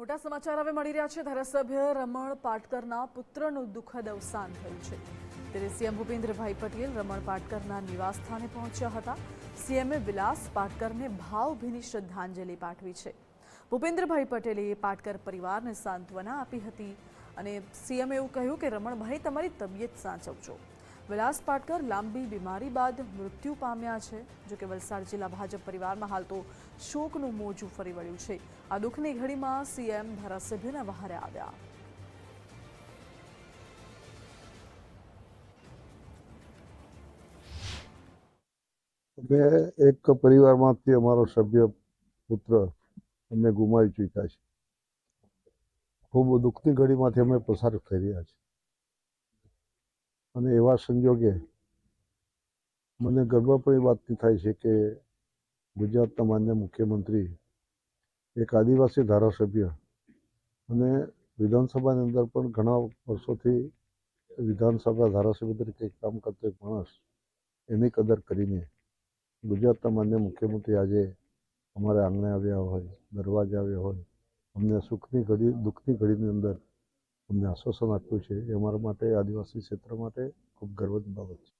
મોટા સમાચાર હવે મળી રહ્યા છે। ધારાસભ્ય રમણ પાટકરના પુત્રનું દુઃખદ અવસાન થયું છે। ત્યારે સીએમ ભૂપેન્દ્રભાઈ પટેલ રમણ પાટકરના નિવાસસ્થાને પહોંચ્યા હતા। સીએમએ વિલાસ પાટકરને ભાવભીની શ્રદ્ધાંજલિ પાઠવી છે। ભૂપેન્દ્રભાઈ પટેલે પાટકર પરિવારને સાંત્વના આપી હતી અને સીએમએ એવું કહ્યું કે રમણભાઈ તમારી તબિયત સાચવજો। વિલાસ પાટકર લાંબી બીમારી બાદ મૃત્યુ પામ્યા છે। જો કે વલસાડ જિલ્લા ભાજપ પરિવારમાં હાલ તો શોકનું મોજું ફરી વળ્યું છે। આ દુઃખની ઘડીમાં સીએમ ધારાસભ્યના વહારે આવ્યા। એક પરિવારમાંથી અમારો સભ્ય પુત્ર અમને ગુમાવી ચૂક્યા છે। ખૂબ દુઃખની ઘડીમાંથી અમે પસાર થઈ રહ્યા છીએ અને એવા સંજોગે મને ગર્વ પણ એ વાતની થાય છે કે ગુજરાતના માન્ય મુખ્યમંત્રી એક આદિવાસી ધારાસભ્ય અને વિધાનસભાની અંદર પણ ઘણા વર્ષોથી વિધાનસભા ધારાસભ્ય તરીકે કામ કરતો એક માણસ એની કદર કરીને ગુજરાતના માન્ય મુખ્યમંત્રી આજે અમારા આંગણે આવ્યા હોય, દરવાજે આવ્યા હોય, અમને સુખની ઘડી દુઃખની ઘડીની અંદર અમને આશ્વાસન આપ્યું છે। એ અમારા માટે આદિવાસી ક્ષેત્ર માટે ખૂબ ગર્વની બાબત છે।